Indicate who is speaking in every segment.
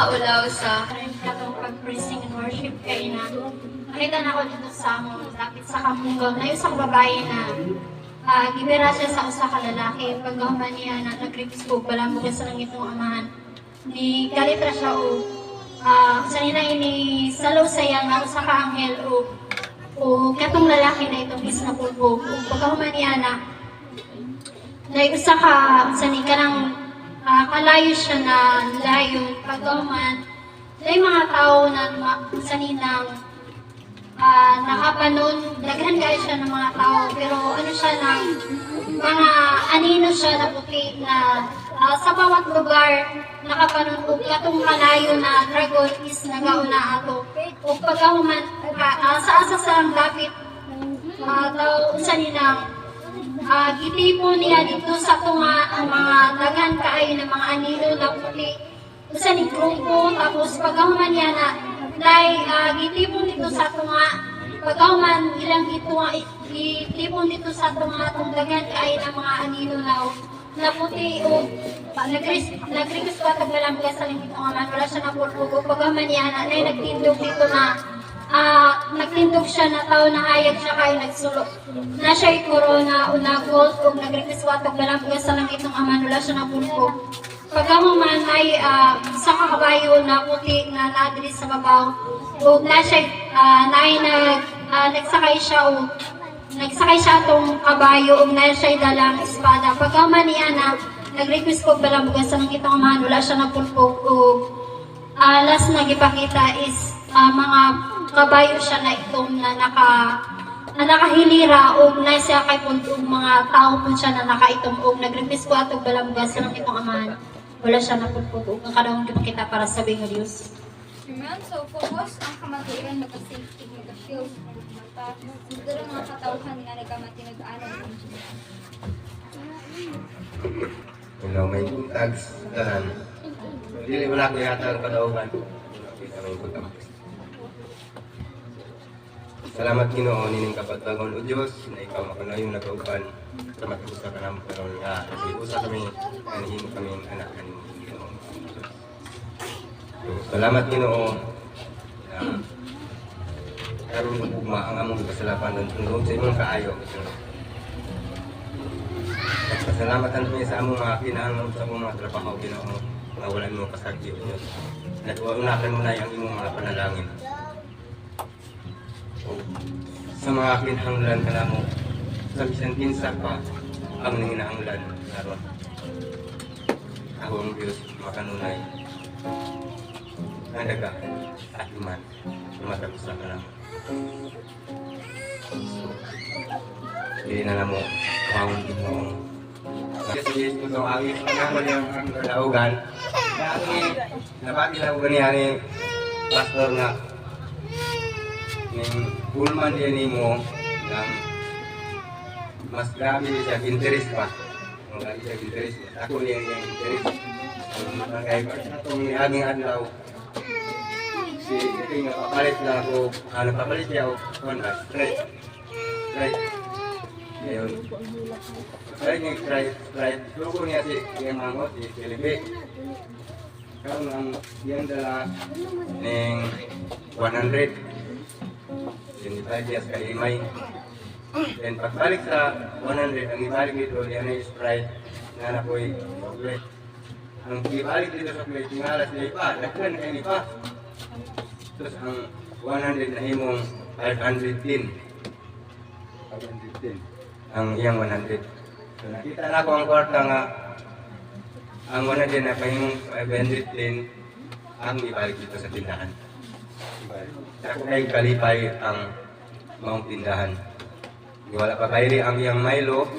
Speaker 1: kaulaw sa katong pag-praising and worship kay na nakita na ko dito sa among lapit sa Kamunggaw na yung sa babae na gibera siya sa usa ka lalaki pagkahuman niya na nag-request ko balamog sa langit ng amahan ni galitra siya sa nila ini salaw sayang na usa ka anghel o katong lalaki na itong is na pulpo o pagkahuman niya na usa ka sa ni kanang kalayo siya na layo pagkahuman may mga tao na sa ninang nakapanon, daghan guys siya ng mga tao, pero ano siya ng mga anino siya na puti na sa bawat lugar nakapanon o katong kalayo na dragon is nagauna ato. O pagkahuman, sa asa sa lapit, daw sa ninang gitipo niya dito sa tunga ang mga daghan kaayo ng mga anino na puti. Sa ni grupo, tapos pagkahuman niya na gitipon dito sa tunga, pagkahuman ilang gitipon dito sa tunga, kung dagan kaya ng mga anino na puti o nag-request pa taglalamgas sa langit ng aman, wala siya napulpugo. Pagkahuman niya na nagtindog dito na nagtindog siya na tao na hayag siya kayo nagsulo. Na siya'y corona o na gold kung nag-request pa taglalamgas sa langit ng aman, wala siya napulpugo. Pagkahuman ay sa kabayo na puti na nadiri sa babaw o na siya nagsakay siya atong kabayo o na siya dalang espada. Pagkahuman niya na nag-request ko balamugan sa nang itong amahan, wala siya napulpog o last na gipakita is mga kabayo siya na itong na nakahilira o na siya kay puntong mga tao po siya na nakaitom o nag-request ko atong balamugan sa nang itong amahan. Wala siya napulpog ang kadawang kita para sa ng Diyos.
Speaker 2: Amen. So, focus ang kamaturan, magka-safety, magka-shield, magka mga katauhan nga nagkamati nag-aanan.
Speaker 3: Hello, may tags tanan. Dili wala ko yata ang kadaugan. Kita may punta. Salamat Ginoo nining kapagtagon o Dios na ikaw makanayong nagauban. Salamat sa kanang karon nga usa kami kanimo kami anak kanimo Ginoo. Salamat Ginoo. Karon ugma ang among kasalapan tungod sa imong kaayo. Pasalamatan kami sa among mga kinahanglan sa among mga trabaho Ginoo nga wala mo pasagdi Dios. Nagwaunakan mo na ang imong mga panalangin. Sa mga kinahanglan ka na mo, sa bisan kinsa pa ang nanginahanglan naron. Ako ang Diyos makanunay. Nadaga at iman, matagsa ka lang. Hindi na mo, kawang din mo. Kasi ko itong agis, pagkaman yung kalaugan, napakilaugan niya ni pastor na ng pulman din mo ng mas grabe siya interest pa. Ang grabe siya interest. Ako niya yung interest. Ang kaya ko itong aging adlaw. Si ito yung papalit na ako. Papalit niya ako. Straight. Ngayon. Straight. Tuko niya si yung mango, si Felipe. Karon ang yan dala ng 100. 25 years kay Imay. Then pagbalik sa 100, ang ibalik dito, yan ay Sprite na napoy chocolate. Ang ibalik dito sa chocolate, yung alas na ipa, nagkan na ipa. Tapos ang 100 na himong 510. Ang iyang 100. So nakita na ko ang kwarta nga, ang 100 na pahimong 510, ang ibalik dito sa tindahan. Ako ay kalipay ang maong tindahan. Wala pa kairi ang iyang Milo,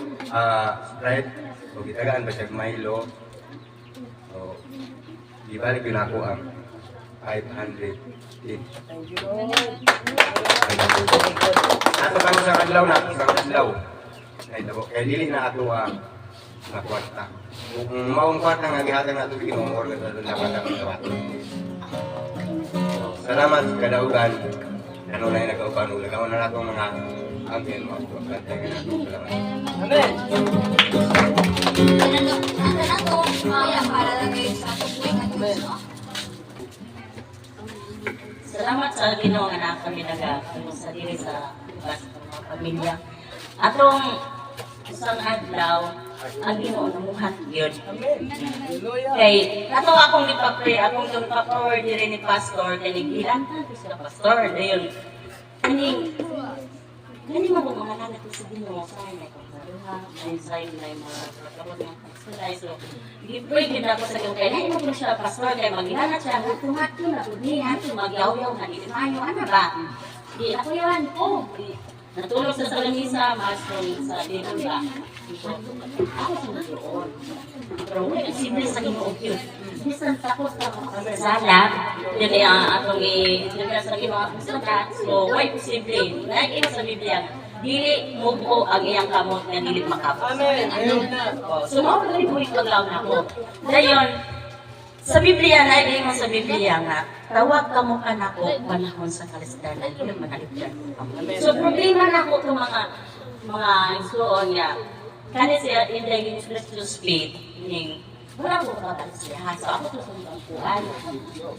Speaker 3: Sprite, o gitagaan pa siya Milo. So, ibalik yun ako ang 500. Ato kami sa kadlaw na, sa kadlaw. Kaya dili na ato na kwarta. Kung maong kwarta nga gihatag na ito, bigyan mo organ na ito dapat ang gawat. Salamat sa kadaugan. Ano na yung nagkaupan. Ulagawan na natin mga angkin mo. Pagkantay ka natin. Salamat.
Speaker 2: Amen! Ano na to? Para lang kayo sa tubuhay na Diyos.
Speaker 4: salamat sa Ginoo nga naa kami sa diri sa lugar sa mga pamilya. Atong isang adlaw ang Ginoo namuhat gyud. Kay ato akong gipapray, akong gipapray diri ni pastor kay naghilang ta sa pastor dayon. Kani mo mga nanak sa Ginoo sa na ay sa'yo na yung mga kapag ng pastor. So, i-pray din ako sa iyo. Kaya na mo siya, pastor, kaya maghilanat siya. Tumat ko na, budnihan, magyaw-yaw na, ilimayo, ano ba? Di ako yan, natulog sa salamisa, master, sa dito ba? Ako sa naturoon. Pero wala, simple sa Ginoo yun. Bisan takot na ako sa sala, yun ay atong i-ilagay sa Ginoo ako sa lahat. So, why posible? Naging sa Biblia, dili mubo ang iyang kamot nga dili makapos. Amen. So mao dali mo ipaglaw na ko. Dayon sa Biblia na mo sa Biblia nga tawag kamo kanako panahon sa kalisdanan dili manalipdan. So problema nako to mga igsoon nga kani siya in the English speed ning wala ko ka siya. So ako to sa kuan.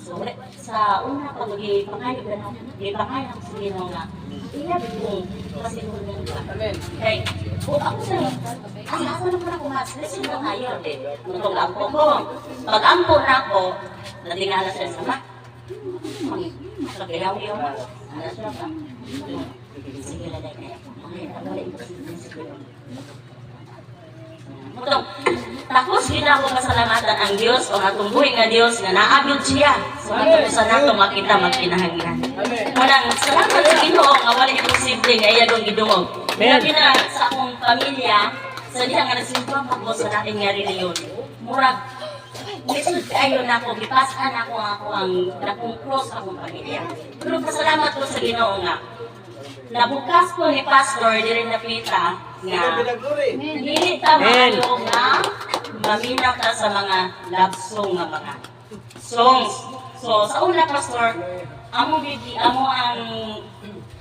Speaker 4: So sa una pag ipangayod na ipangayod sa Ginoo nga iya ko kasi amen. Kay kung ako sa ang asa na para kumas kasi na ayaw din. Nung ampo ko, pag ampo na ako, natingala siya sa mak. Magkagayaw-yaw na. Ano siya ba? Sige na dahil. Mutong, tapos gina ko pasalamatan ang Diyos o natumbuhin nga Diyos na naabot siya. So, sa nato makita magkinahanglan. Manang, salamat sa Ginoo nga wala imposible nga iya dong gidungog. Labi na sa akong pamilya, sa diha nga nagsimpuan ako sa natin nga reliyon. Murag, lisod kayo na ako, gipasan ako ang nakong cross akong pamilya. Pero pasalamat ko sa Ginoo nga. Nabukas ko ni Pastor, di rin napita nga dili ta maayo nga maminaw ta sa mga love song nga mga songs. So sa una Pastor, amo ang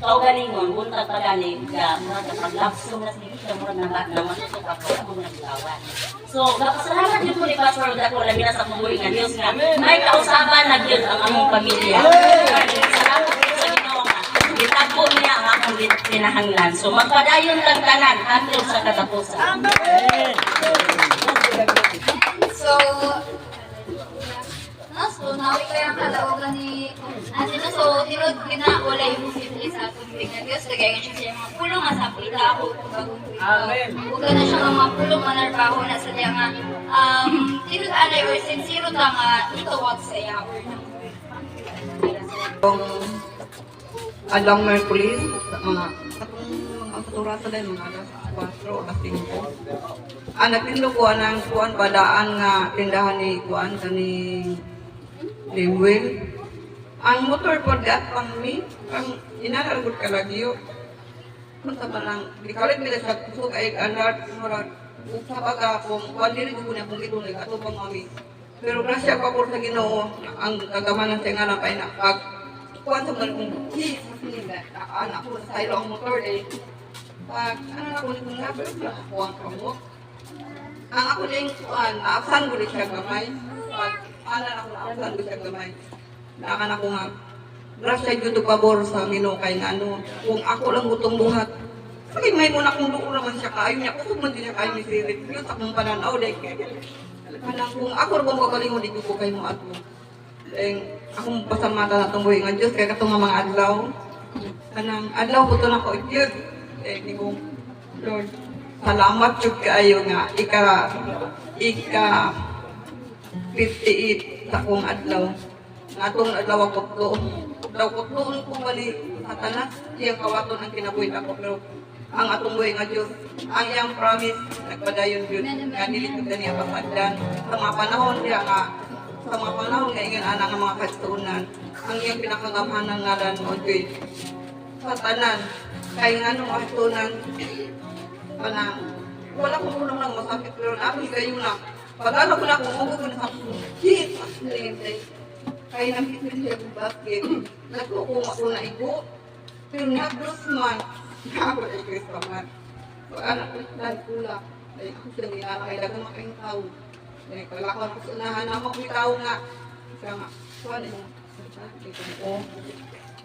Speaker 4: kaugalingon buntag pagani nga murag pag love song na sige murag na masuk ako ang naglawan. So salamat jud ko ni Pastor dako labi na sa pumuloy nga Dios nga may kausaban na gyud ang among pamilya. Salamat sa Ginoo nga gitagpo niya ang akong kinahanglan. So magpadayon lang tanan hangtod sa katapusan. Amen.
Speaker 2: So, nawi ko yung kalawagan ni Ate na. So, tinod wala yung simple sa atong bigyan Diyos. Kaya nga siya mga pulong nga sa pita ako. Amen. Huwag na siya nga mga pulong manarbaho na sa diya nga. Tinod alay or sincero ta nga itawag sa iya.
Speaker 5: Adlang Mercury, mga katurasa din, mga alas 4 o alas 5. Nagtindo ko ang kuan padaan nga tindahan ni kuan kani Limwil. Ang motor po dat pang mi, ang inaragod ka lagyo. Kung sa manang, di kalit nila sa kusog ay anart, murag, sa baga kung kuan dili ko na kung ito ato pang mami. Pero grasya pa po sa Ginoo, ang kagamanan sa nga lang kay nakag kuan sa mga kung anak ko sa ilo ang motor eh. Pag ano na ko nito nga, kuan ka mo. Ang ako din kuan, naapsan ko din siya gamay. Pag ano na ako naapsan ko siya gamay. Naakan ako nga, grasya yun ito pabor sa Ginoo kay nga ano, kung ako lang gutong buhat. Sige, may muna kung doon naman siya kayo niya, kusog man din siya kayo ni Sirit. Yun, takong pananaw, dahil kung ako rin kung kagalingon, di ko kayo mo ato. Dahil akong pasamata na itong buhay nga Diyos, kaya katong mga adlaw. Kanang adlaw ko ito na ko, Diyos. Dahil di ko, Lord, salamat yun kayo nga, ika 58 sa akong adlaw. Nga itong adlaw ako to. Daw ko to, kung bali, satanas, siyang kawaton ang kinabuhin ako. Pero ang atong buhay nga Diyos, ang iyang promise, nagpadayon yun, nga nilitog na niya pagpadlan. Sa mga panahon niya nga, sa mga panahon nga ingan anak ng mga kastunan, ang iyang pinakagamahan ngalan o Diyos. Sa tanan, kaya nga nung kastunan, panang, wala ko muna lang masakit, pero namin kayo na, pag-alam ko na kung ugo ko na sa hit, kaya nakita siya ng basket, nagkukuma ko na igo, pero nag-bros man, ako ay Kristo man. Pag-anak ko lang pula, ay ako siya nila, kaya dagang makaing tao. Paglakan ko sa unahan na mo, may tao nga. Siya nga, kuhan mo,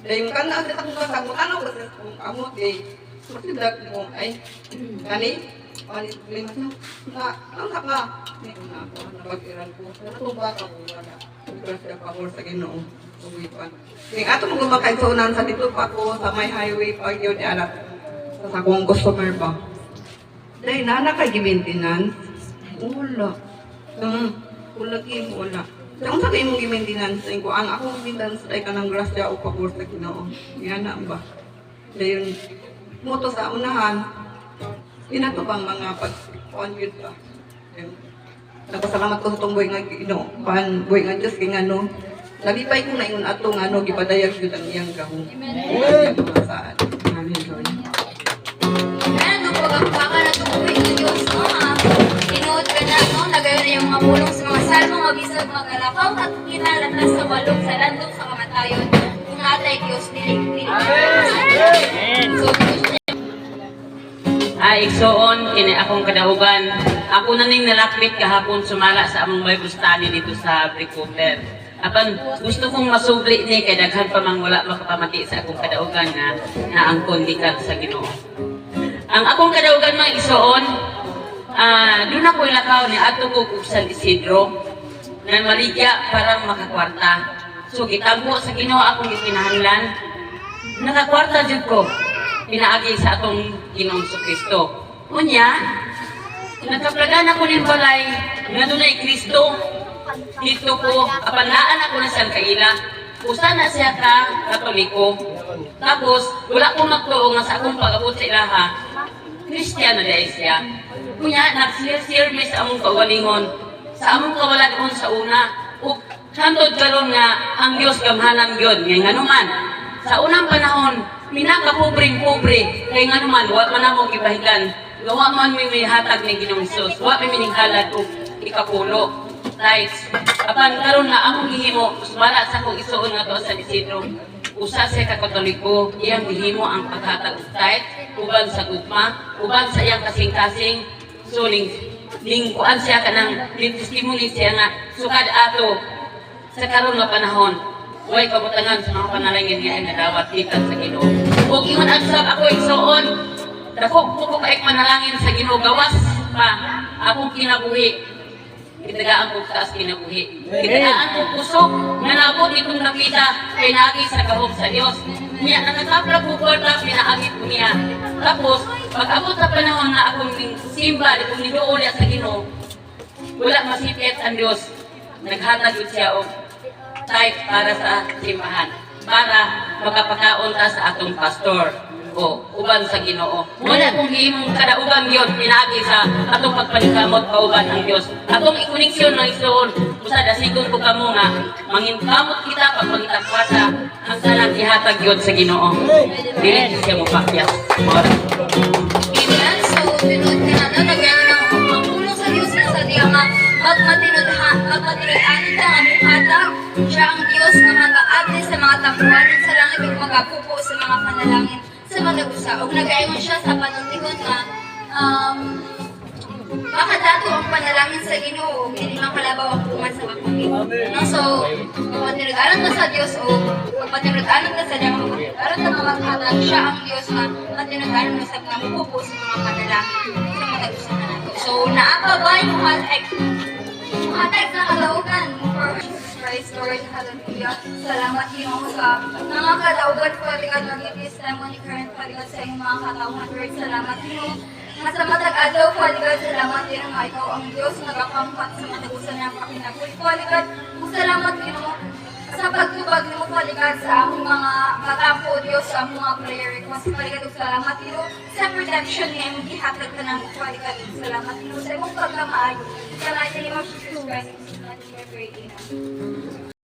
Speaker 5: Dahil ka na sa akong kasang ano ba sa kung amot eh. Masidag mo ay kani lima na anak na ni na ako napag-iran ko. Natuba ka ko wala. Grasya pa ko sa Ginoo. Uwi pa. Ning ato mo gumakay sunan sa dito pa ko sa may highway pa yun anak. Sa akong customer ba. Dahil na kay gimintinan. Wala. Wala kim wala. Kung sa imong gi-maintenance ko ang akong maintenance ay kanang grasya o pabor sa Ginoo. Yan na ba? Dayon mo to sa unahan. Inato bang mga pag-on-yun ba? Nagpasalamat ko sa itong buhay nga Ginoo. Buhay nga Diyos kay ngano. Nalipay ko na yun ato nga no, gipadayag yun ang iyang gahong. Amen. Saan? Amen, Lord.
Speaker 2: Kaya nung pagkakaka na tumuwi ng Diyos, no, inuot ka na, no, nagayon na yung mga pulong sa mga salmo, mabisag, magalakaw, at kinalatas sa walong sa landong sa kamatayon. Kung atay Diyos, nilig. So,
Speaker 4: Igsoon, kini akong kadaugan. Ako na ning nalapit kahapon sumala sa among Bible study dito sa Brickcover. Apan gusto kong masubli ni kay daghan pa mang wala makapamati sa akong kadaugan na angkon gikan sa Ginoo. Ang akong kadaugan mga igsoon, doon ako ilakaw ni ato ko ug San Isidro na maligya para makakwarta. So gitampo sa Ginoo akong gikinahanglan. Nakakwarta jud ko. Pinaagi sa atong Ginoong Kristo. Unya, nagkaplagan ako ng balay nga dunay Kristo. Dito ko, kapanlaan ako na siyang kaila. Usa na siya ka, Katoliko. Tapos, wala ko magtuo nga sa akong pag-abot sa ilaha. Kristiyano dahil siya. Unya, nagsir-sir may sa among kawalingon. Sa among kawalingon sa una. Ug hantod karon nga ang Dios gamhanan gyud nga nganuman. Sa unang panahon, pinaka-pobre-pobre, kaya nga naman, wala man namong ibahigan. Gawa man may hatag ni Ginoong Hesus. Wala may mininghalad o ikapulo. Right. Apan karon nga among gihimo, sumala sa akong isuon nga to sa Isidro. Usa siya ka Katoliko, iyang gihimo ang paghatag og tithe, uban sa gugma, uban sa iyang kasing-kasing. So ning kuan siya kanang testimony siya nga sukad ato sa karon nga panahon. Huwag kabutangan sa mga panalangin nga ay nadawat gikan sa Ginoo. Ug ingon agsab ako igsoon, dako ko kaig manalangin sa Ginoo gawas pa akong kinabuhi. Kitagaan ko taas kinabuhi. Kitagaan ko kusog nga nabot itong nakita kay nagi sa kahog sa Dios. Niya nakatapla ko kwarta pinaagit ko niya. Tapos pag-abot sa panahon na akong simba dito niduol sa Ginoo, wala masipit ang Dios. Naghatag yun siya og tithe para sa simbahan, para makapakaon ta sa atong pastor o uban sa Ginoo. Wala kong gihimong kadaugan yun, pinagi sa atong pagpalikamot kauban ang Dios. Atong ikoneksyon ng isuon, usa dasigon ko kamo nga manginkamot kita pag magitakwasa ang tanang ihatag yun sa Ginoo. Dili siya mo pakyas.
Speaker 2: Amen. So, tinod ka na, nagayon na ang pulong sa Diyos na sa diya nga, magmatinod-anin ka ang mukata. Siya ang Diyos na mag-aabli sa mga tampuanan sa langit ug magapupo sa mga panalangin sa mga usa. Ug nagaingon siya sa panuntigon nga makadato ang panalangin sa Ginoo ug dili makalabaw ang tuman sa pagpapit. No? So, magmatinod-anin ka sa Diyos o magmatinod-anin ka sa Diyang aron ka maghatag siya ang Diyos na matinod-anin ka sa pagpupo sa mga panalangin sa mga usa na nato. So, naapa ba yung hatag na kalaugan for Jesus Christ, Lord, hallelujah. Salamat Ginoo sa mga kalaugan po at ikaw naging testimony current paligat sa iyong mga katauhan, Lord. Salamat Ginoo. Sa matag adlaw po, aligad, salamat din nga ikaw ang Diyos nagapangkat sa matagusan ng pakinagul po, aligad. Salamat Ginoo sa pagtubag mo po, aligad, sa among mga katampo, Diyos, sa among mga prayer request, aligad, salamat Ginoo sa protection niya, yung gihatag ka ng po, aligad, salamat Ginoo sa imong pagkamaayo. Sa mighty name of Jesus Christ, in Jesus' name we pray. Amen.